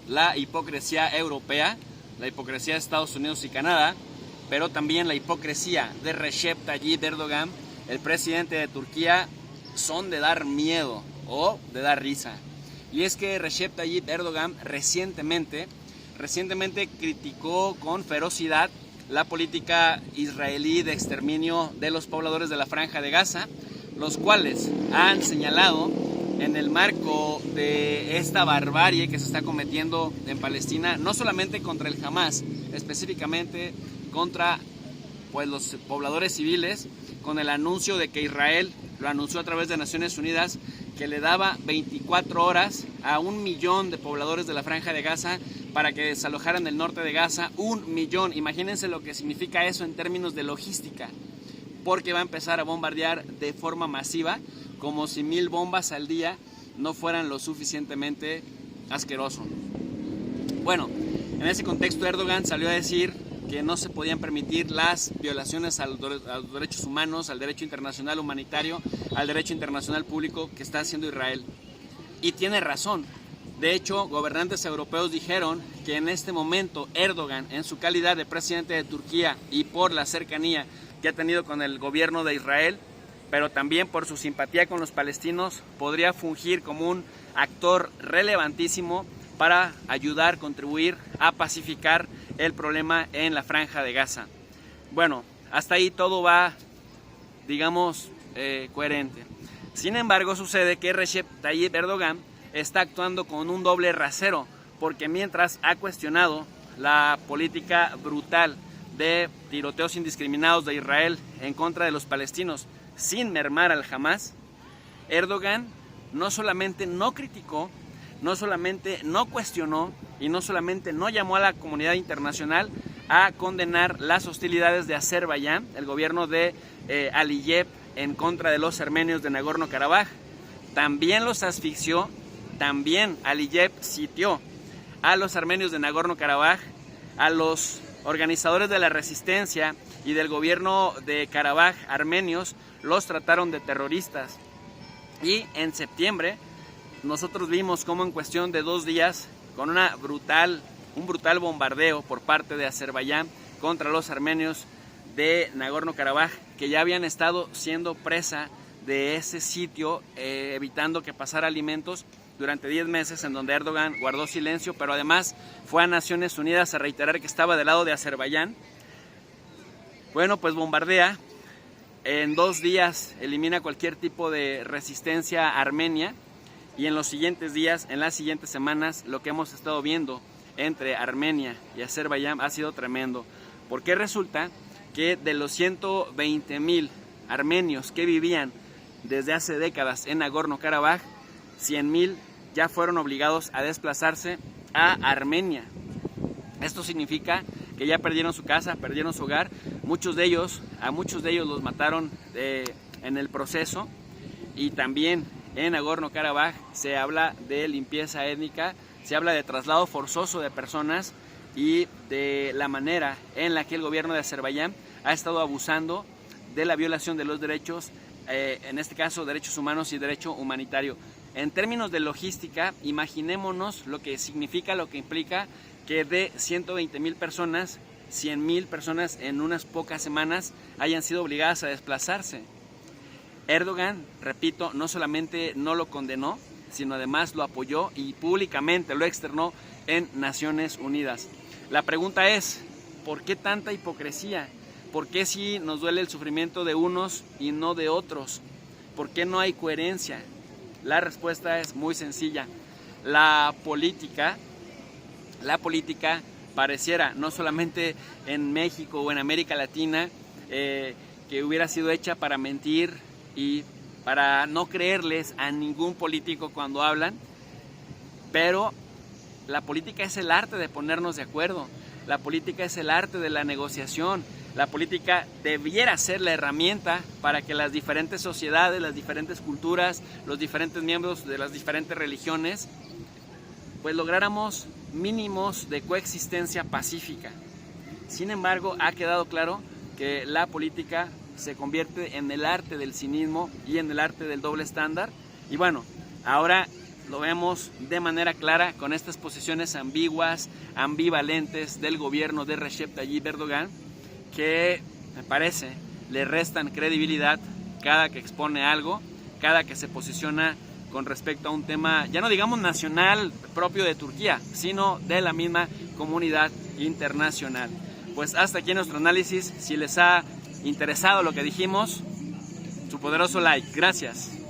la hipocresía europea, la hipocresía de Estados Unidos y Canadá, pero también la hipocresía de Recep Tayyip Erdogan, el presidente de Turquía, son de dar miedo o de dar risa. Y es que Recep Tayyip Erdogan recientemente criticó con ferocidad la política israelí de exterminio de los pobladores de la Franja de Gaza, los cuales han señalado en el marco de esta barbarie que se está cometiendo en Palestina, no solamente contra el Hamas, específicamente contra los pobladores civiles, con el anuncio de que Israel lo anunció a través de Naciones Unidas, que le daba 24 horas a 1 millón de pobladores de la Franja de Gaza para que desalojaran el norte de Gaza. 1 millón, imagínense lo que significa eso en términos de logística, porque va a empezar a bombardear de forma masiva, como si 1000 bombas al día no fueran lo suficientemente asqueroso. Bueno, en ese contexto Erdogan salió a decir que no se podían permitir las violaciones a los derechos humanos, al derecho internacional humanitario, al derecho internacional público que está haciendo Israel. Y tiene razón. De hecho, gobernantes europeos dijeron que en este momento Erdogan, en su calidad de presidente de Turquía y por la cercanía que ha tenido con el gobierno de Israel, pero también por su simpatía con los palestinos, podría fungir como un actor relevantísimo para ayudar, contribuir a pacificar el problema en la Franja de Gaza. Bueno, hasta ahí todo va, digamos, coherente. Sin embargo, sucede que Recep Tayyip Erdogan está actuando con un doble rasero, porque mientras ha cuestionado la política brutal de tiroteos indiscriminados de Israel en contra de los palestinos sin mermar al Hamas, Erdogan no solamente no criticó, no solamente no cuestionó y no solamente no llamó a la comunidad internacional a condenar las hostilidades de Azerbaiyán, el gobierno de Aliyev, en contra de los armenios de Nagorno-Karabaj, también los asfixió. También Aliyev sitió a los armenios de Nagorno-Karabaj, a los organizadores de la resistencia y del gobierno de Karabaj armenios, los trataron de terroristas. Y en septiembre nosotros vimos cómo en cuestión de 2 días, con un brutal bombardeo por parte de Azerbaiyán contra los armenios de Nagorno-Karabaj, que ya habían estado siendo presa de ese sitio, evitando que pasara alimentos durante 10 meses, en donde Erdogan guardó silencio, pero además fue a Naciones Unidas a reiterar que estaba del lado de Azerbaiyán. Bueno, pues bombardea, en 2 días elimina cualquier tipo de resistencia armenia, y en los siguientes días, en las siguientes semanas, lo que hemos estado viendo entre Armenia y Azerbaiyán ha sido tremendo, porque resulta que de los 120,000 armenios que vivían desde hace décadas en Nagorno-Karabaj, 100,000 ya fueron obligados a desplazarse a Armenia. Esto significa que ya perdieron su casa, perdieron su hogar. A muchos de ellos los mataron en el proceso. Y también en Nagorno-Karabaj se habla de limpieza étnica, se habla de traslado forzoso de personas y de la manera en la que el gobierno de Azerbaiyán ha estado abusando de la violación de los derechos, en este caso derechos humanos y derecho humanitario. En términos de logística, imaginémonos lo que significa, lo que implica que de 120,000 personas, 100,000 personas en unas pocas semanas hayan sido obligadas a desplazarse. Erdogan, repito, no solamente no lo condenó, sino además lo apoyó y públicamente lo externó en Naciones Unidas. La pregunta es, ¿por qué tanta hipocresía? ¿Por qué si nos duele el sufrimiento de unos y no de otros? ¿Por qué no hay coherencia? La respuesta es muy sencilla. La política pareciera, no solamente en México o en América Latina, que hubiera sido hecha para mentir y para no creerles a ningún político cuando hablan, pero la política es el arte de ponernos de acuerdo, la política es el arte de la negociación, la política debiera ser la herramienta para que las diferentes sociedades, las diferentes culturas, los diferentes miembros de las diferentes religiones, pues lográramos mínimos de coexistencia pacífica. Sin embargo, ha quedado claro que la política se convierte en el arte del cinismo y en el arte del doble estándar. Y bueno, ahora lo vemos de manera clara con estas posiciones ambiguas, ambivalentes del gobierno de Recep Tayyip Erdogan, que me parece le restan credibilidad cada que expone algo, cada que se posiciona con respecto a un tema, ya no digamos nacional propio de Turquía, sino de la misma comunidad internacional. Pues hasta aquí nuestro análisis. Si les ha interesado lo que dijimos, su poderoso like. Gracias.